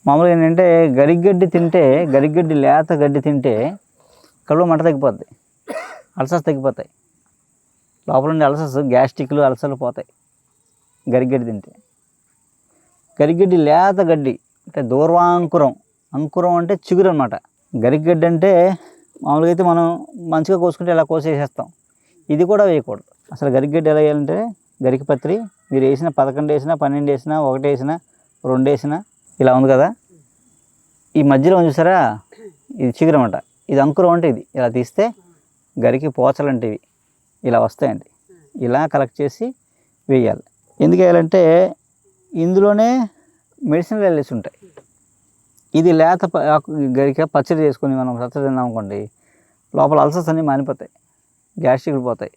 మామూలుగా ఏంటంటే గరిగడ్డి లేత గడ్డి తింటే కడుపులో మంట తగ్గిపోద్ది, అల్సర్స్ తగ్గిపోతాయి, లోపల ఉండే అల్సర్స్ గ్యాస్ట్రిక్లు అల్సర్లు పోతాయి గరిగడ్డి తింటే. గరిగడ్డి లేత గడ్డి అంటే దూర్వాంకురం, అంకురం అంటే చిగురు అనమాట. గరిగడ్డి అంటే మామూలుగా అయితే మనం మంచిగా కోసుకుంటే ఇలా కోసేసేస్తాం, ఇది కూడా వేయకూడదు. అసలు గరిగడ్డి ఎలా వేయాలంటే గరికి పత్రి మీరు వేసిన 11 వేసినా 12 వేసినా 1 వేసినా 2 వేసినా ఇలా ఉంది కదా, ఈ మధ్యలో చూసారా ఇది చిగురు అనమాట, ఇది అంకురం అంటే ఇది ఇలా తీస్తే గరికి పోచలు అంటే ఇవి ఇలా వస్తాయండి. ఇలా కలెక్ట్ చేసి వేయాలి. ఎందుకు వేయాలంటే ఇందులోనే మెడిసినల్ వాల్యూస్ ఉంటాయి. ఇది లేత గరిక పచ్చడి చేసుకొని మనం పచ్చడి తిన్నాం అనుకోండి, లోపల అల్సర్స్ అన్నీ మానిపోతాయి, గ్యాస్ట్రిక్లు పోతాయి.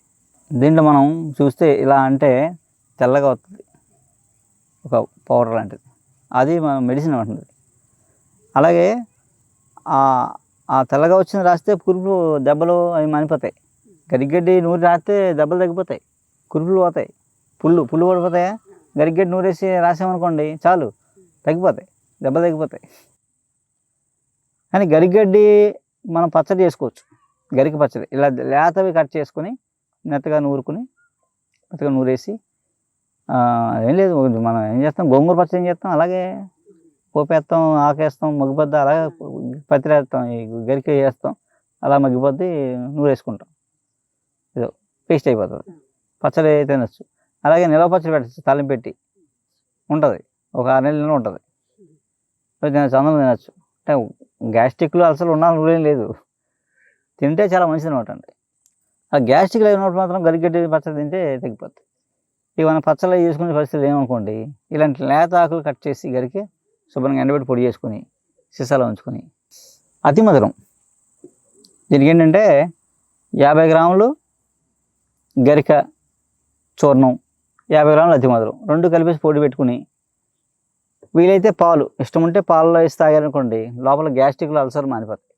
దీంట్లో మనం చూస్తే ఇలా అంటే తెల్లగా వస్తుంది ఒక పౌడర్ లాంటిది, అది మన మెడిసిన్ ఉంటుంది. అలాగే ఆ తెల్లగా వచ్చిన రాస్తే కురుపులు దెబ్బలు అవి మానిపోతాయి. గరిగడ్డి నూరి రాస్తే దెబ్బలు తగ్గిపోతాయి, కురుపులు పోతాయి, పుళ్ళు పడిపోతాయా. గరిగడ్డి నూరేసి రాసామనుకోండి చాలు తగ్గిపోతాయి, దెబ్బలు తగ్గిపోతాయి. కానీ గరిగడ్డి మనం పచ్చడి చేసుకోవచ్చు, గరికి పచ్చడి ఇలా లేతవి కట్ చేసుకొని మెత్తగా నూరేసి ఏం లేదు, మనం ఏం చేస్తాం గోంగూర పచ్చడి ఏం చేస్తాం అలాగే పోపేస్తాం, ఆకేస్తాం, మగ్గిపోద్ది, అలాగే పత్రి వేస్తాం, ఈ గరిక వేస్తాం, అలా మగ్గిపోద్ది, నూరేసుకుంటాం, ఏదో పేస్ట్ అయిపోతుంది, పచ్చడి తినచ్చు. అలాగే నిలవ పచ్చడి పెట్టచ్చు, తాలింపు పెట్టి ఉంటుంది, ఒక 6 నెలలు ఉంటుంది, తినచ్చు, అందరం తినచ్చు. అంటే గ్యాస్ట్రిక్లు అసలు ఉన్న నూరేం లేదు, తింటే చాలా మంచిది అనమాట అండి. ఆ గ్యాస్ట్రిక్లు అయినప్పుడు మాత్రం గరిగడ్డి పచ్చడి తింటే తగ్గిపోతుంది. ఇక మనం పచ్చళ్ళు చేసుకునే పరిస్థితులు ఏమనుకోండి, ఇలాంటి లేత ఆకులు కట్ చేసి గరికి శుభ్రంగా ఎండబెట్టి పొడి చేసుకొని సీసాలో ఉంచుకొని. అతి మధురం దీనికి ఏంటంటే 50 గ్రాములు గరిక చూర్ణం, 50 గ్రాములు అతి మధురం, 2 కలిపేసి పొడి పెట్టుకుని, వీలైతే పాలు ఇష్టం ఉంటే పాలలో వేసి తాగారనుకోండి, లోపల గ్యాస్ట్రిక్లు అల్సర్ మానిపోతాయి.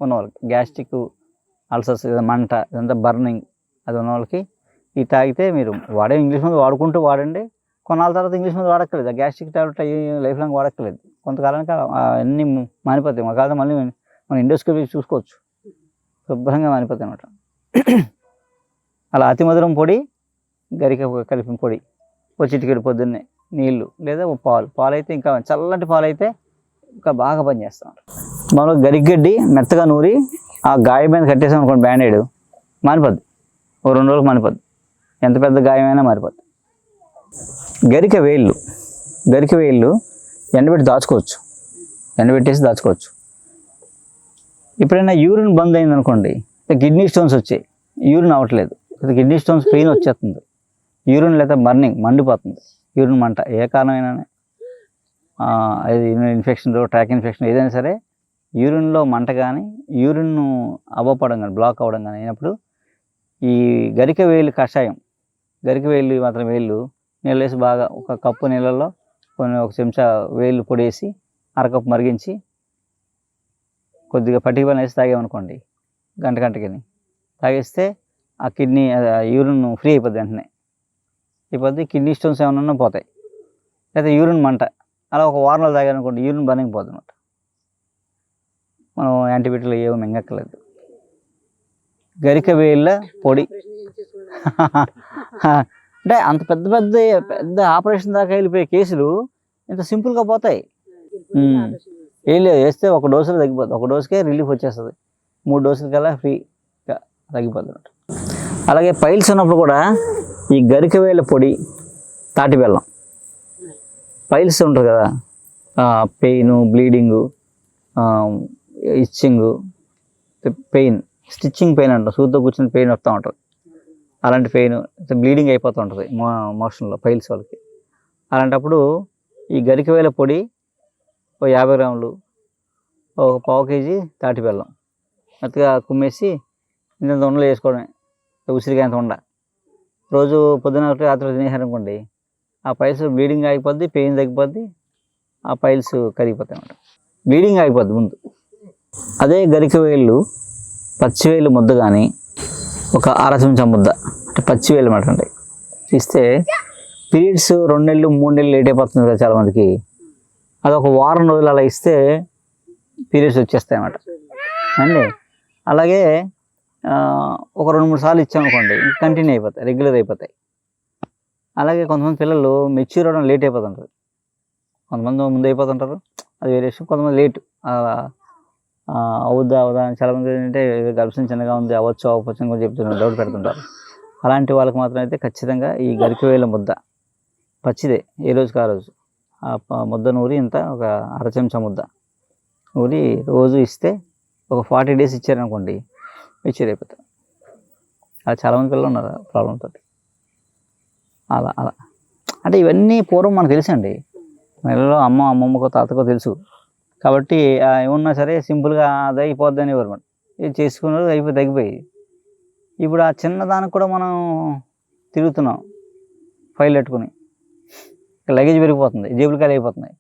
ఉన్న వాళ్ళకి గ్యాస్ట్రిక్ అల్సర్స్ మంట ఇదంతా బర్నింగ్ అది ఉన్న వాళ్ళకి ఇది తాగితే, మీరు ఇంగ్లీష్ మందు వాడుకుంటూ వాడండి, కొన్నాళ్ళ తర్వాత ఇంగ్లీష్ మందు వాడక్కర్లేదు, గ్యాస్ట్రిక్ టాబ్లెట్ అయ్యి లైఫ్ లాంగ్ వాడక్కర్లేదు, కొంతకాలానికి అన్నీ మానిపోతాయి. మా కాలం మళ్ళీ మనం ఎండోస్కోపీ చూసుకోవచ్చు, శుభ్రంగా మానిపోతాయి అన్నమాట. అలా అతి మధురం పొడి గరిక కలిపిన పొడి ఒక చిటికెడు పొద్దున్నే నీళ్ళు లేదా పాలు అయితే ఇంకా చల్లటి పాలు అయితే ఇంకా బాగా పనిచేస్తాం. మనం గరిగడ్డి మెత్తగా నూరి ఆ గాయం మీద కట్టేసాం అనుకోండి, బ్యాండేడ్ మారిపోద్ది, ఓ 2 రోజులకు మారిపోద్ది, ఎంత పెద్ద గాయమైనా మారిపోద్ది. గరిక వేళ్ళు ఎండబెట్టేసి దాచుకోవచ్చు. ఎప్పుడైనా యూరిన్ బంద్ అయింది అనుకోండి, కిడ్నీ స్టోన్స్ వచ్చాయి, యూరిన్ అవ్వట్లేదు, కిడ్నీ స్టోన్స్ పెయిన్ వచ్చేస్తుంది, యూరిన్ లేదా బర్నింగ్ మండిపోతుంది, యూరిన్ మంట ఏ కారణమైనా, అది ఇన్ఫెక్షన్ ట్రాక్ ఇన్ఫెక్షన్ ఏదైనా సరే, యూరిన్లో మంట కానీ యూరిన్ అవ్వపడం కానీ బ్లాక్ అవ్వడం కానీ అయినప్పుడు ఈ గరిక వేలు కషాయం, గరిక వేలు మాత్రం నీళ్ళు వేసి బాగా ఒక కప్పు నీళ్ళల్లో ఒక చెంచా వేలు పొడేసి అరకప్పు మరిగించి కొద్దిగా పట్టిక పని వేసి తాగామనుకోండి, గంటకి తాగేస్తే ఆ కిడ్నీ యూరిన్ ఫ్రీ అయిపోద్ది, వెంటనే అయిపోద్ది, కిడ్నీ స్టోన్స్ ఏమైనా పోతాయి. లేదా యూరిన్ మంట అలా ఒక వారంలో తాగామనుకోండి, యూరిన్ బర్నింగ్ పోతుంది అనమాట. మనం యాంటీబయాటిక్లు ఏమో మింగక్కర్లేదు. గరిక వేళ్ళ పొడి అంటే అంత పెద్ద ఆపరేషన్ దాకా వెళ్ళిపోయే కేసులు ఇంత సింపుల్గా పోతాయి. ఏం లేదు, వేస్తే 1 డోసులో తగ్గిపోతుంది, 1 డోసుకే రిలీఫ్ వచ్చేస్తుంది, 3 డోసుల కల్లా ఫ్రీగా తగ్గిపోతుంది అన్నమాట. అలాగే పైల్స్ ఉన్నప్పుడు కూడా ఈ గరిక వేళ్ళ పొడి, తాటి బెల్లం, పైల్స్ ఉంటుంది కదా, pain, bleeding, itching, pain, stitching pain అంటాం, సూదితో కూర్చుని పెయిన్ వస్తూ ఉంటుంది, అలాంటి పెయిన్, బ్లీడింగ్ అయిపోతూ ఉంటుంది మోషన్లో పైల్స్ వాళ్ళకి. అలాంటప్పుడు ఈ గరిక వేల పొడి ఒక 50 గ్రాములు, ఒక పావు కేజీ తాటి బెల్లం మెత్తగా కుమ్మేసి ఇంత ఉండలు వేసుకోవడమే, ఉసిరిగా ఎంత ఉండ, రోజు పొద్దున రాత్రి తినేసారనుకోండి, ఆ పైల్స్ బ్లీడింగ్ ఆగిపోద్ది, పెయిన్ తగ్గిపోద్ది, ఆ పైల్స్ కరిగిపోతాయి అన్నమాట, బ్లీడింగ్ ఆగిపోద్ది ముందు. అదే గరిక వేళ్ళు పచ్చివేలు ముద్ద కానీ ఒక 1/2 చెంచా ముద్ద అంటే పచ్చివేలు అన్నమాట అండి ఇస్తే, పీరియడ్స్ 2 నెలలు 3 నెలలు లేట్ అయిపోతుంది కదా చాలామందికి, అది ఒక వారం రోజులు అలా ఇస్తే పీరియడ్స్ వచ్చేస్తాయి అన్నమాట అండి. అలాగే ఒక 2-3 సార్లు ఇచ్చామనుకోండి కంటిన్యూ అయిపోతాయి, రెగ్యులర్ అయిపోతాయి. అలాగే కొంతమంది పిల్లలు మెచ్యూర్ అవ్వడం లేట్ అయిపోతుంటారు, కొంతమంది ముందు అయిపోతుంటారు, అది వేరే విషయం. కొంతమంది లేట్ అవుద్దా అని చాలామంది ఏంటంటే గర్భం చిన్నగా ఉంది, అవ్వచ్చు అని కూడా చెప్తున్నారు, డౌట్ పెడుతుంటారు. అలాంటి వాళ్ళకి మాత్రం అయితే ఖచ్చితంగా ఈ గరికవేల ముద్ద పచ్చిదే ఏ రోజుకి ఆ రోజు ఆ ముద్ద నూరి ఇంత ఒక 1/2 చెంచా ముద్ద నూరి రోజు ఇస్తే ఒక 40 days ఇచ్చారనుకోండి మెచ్యూర్ అయిపోతారు. అలా చాలామంది పిల్లలు ఉన్నారు ప్రాబ్లంతో. అలా అంటే ఇవన్నీ పూర్వం మనకు తెలుసండి, నెలలో అమ్మమ్మకో తాతకో తెలుసు కాబట్టి ఏమన్నా సరే సింపుల్గా అది అయిపోద్ది అనేవారు అనమాట. ఇది చేసుకున్నారు తగ్గిపోయి. ఇప్పుడు ఆ చిన్నదానికి కూడా మనం తిరుగుతున్నాం ఫైల్ పెట్టుకుని, లగేజ్ పెరిగిపోతుంది, జేబులు ఖాళీ అయిపోతున్నాయి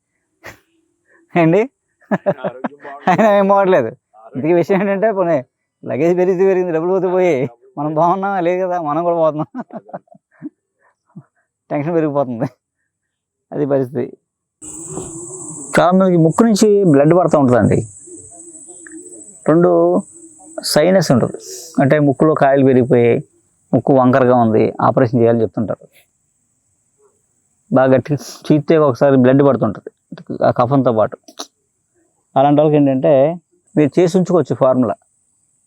అండి. ఆయన ఏం పోవట్లేదు. ఇంతకీ విషయం ఏంటంటే పోనీ లగేజ్ పెరిగింది, డబ్బులు పోతే పోయి మనం బాగున్నామా లేదు కదా, మనం కూడా పోతున్నాం, టెన్షన్ పెరిగిపోతుంది, అది పరిస్థితి. చాలామందికి ముక్కు నుంచి బ్లడ్ పడుతూ ఉంటుందండి. 2 సైనస్ ఉంటుంది, అంటే ముక్కులో కాయలు పెరిగిపోయి ముక్కు వంకరగా ఉంది, ఆపరేషన్ చేయాలని చెప్తుంటారు. బాగా గట్టి చీతే ఒకసారి బ్లడ్ పడుతుంటుంది ఆ కఫంతో పాటు. అలాంటి వాళ్ళకి ఏంటంటే మీరు చేసి ఉంచుకోవచ్చు ఫార్ములా,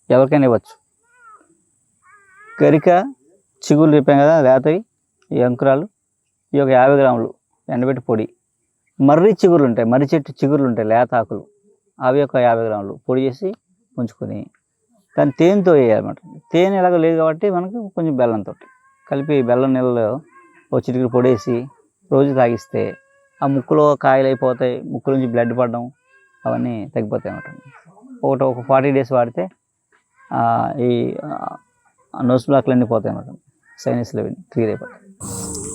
ఎవరికైనా ఇవ్వచ్చు. గరిక చిగుళ్ళు చెప్పాం కదా, లేతవి ఈ అంకురాలు, ఈ ఒక 50 గ్రాములు ఎండబెట్టి పొడి. మర్రి చిగురులు ఉంటాయి, మర్రి చెట్టు చిగురులు ఉంటాయి, లేత ఆకులు, అవి ఒక 50 గ్రాములు పొడి చేసి ఉంచుకొని దాన్ని తేనెతో వేయాలన్నమాట. తేనె ఎలాగో లేదు కాబట్టి మనకు కొంచెం బెల్లంతో కలిపి బెల్లం నీళ్ళలో ఒక చిటికెడు పొడేసి రోజు తాగిస్తే ఆ ముక్కులో కాయలు అయిపోతాయి, ముక్కు నుంచి బ్లడ్ పడడం అవన్నీ తగ్గిపోతాయి అన్నమాట. ఒక 40 days వాడితే ఈ నోస్ బ్లాక్లు అన్నీ పోతాయి అన్నమాట, సైనస్లు అవి క్లియర్ అయిపోతాయి.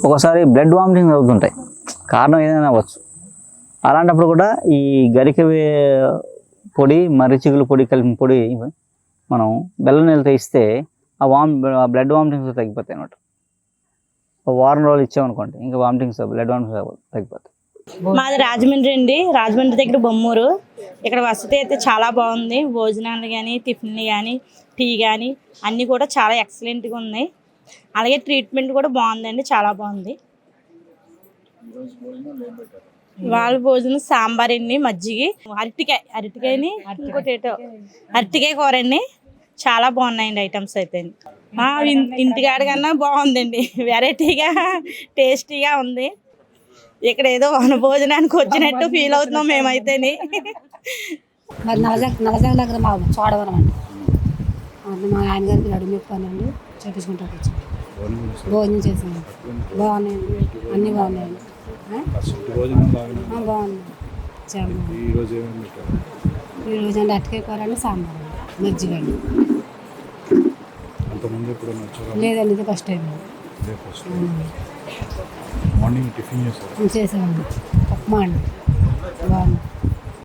ఒకసారి బ్లడ్ వామిటింగ్ అవుతుంటాయి, కారణం ఏదైనా అవ్వచ్చు. అలాంటప్పుడు కూడా ఈ గరిక పొడి మర్రి చిగులు పొడి కలిపిన పొడి మనం బెల్లం నీళ్ళతో ఇస్తే ఆ బ్లడ్ వామిటింగ్స్ తగ్గిపోతాయి అన్నమాట. ఒక వారం రోజులు ఇచ్చామనుకోండి ఇంకా వామిటింగ్స్ బ్లడ్ వామిటింగ్స్ తగ్గిపోతాయి. మాది రాజమండ్రి అండి, రాజమండ్రి దగ్గర బొమ్మూరు. ఇక్కడ వసతి అయితే చాలా బాగుంది, భోజనాలు కానీ టిఫిన్లు కానీ టీ కానీ అన్నీ కూడా చాలా ఎక్సలెంట్గా ఉన్నాయి. అలాగే ట్రీట్మెంట్ కూడా బాగుందండి, చాలా బాగుంది. వాళ్ళ భోజనం సాంబార్ అండి, మజ్జిగ, అరటికాయని ఇంకోటి ఏటో అరటికాయ కూర అండి, చాలా బాగున్నాయండి ఐటమ్స్ అయితే. ఇంటికాడ కన్నా బాగుందండి, వెరైటీగా టేస్టీగా ఉంది. ఇక్కడ ఏదో వన భోజనానికి వచ్చినట్టు ఫీల్ అవుతున్నాం మేమైతేని. మరి నలజంగ దగ్గర మా చూడవరం అండి, మా ఆయన గారికి అడుగు చెప్పానండి, చేపించుకుంటాకు వచ్చి భోజనం చేసాను. బాగున్నాయండి, అన్నీ బాగున్నాయండి, బాగుంది, చాలా బాగుంది. ఈరోజు అండి అరటికాయ కూర అండి, సాంబార్ అండి, మజ్జిగ అండి. లేదండి, ఇది ఫస్ట్ టైం మార్నింగ్ టిఫిన్ చేసామండి, ఉప్మా అండి, బాగుంది.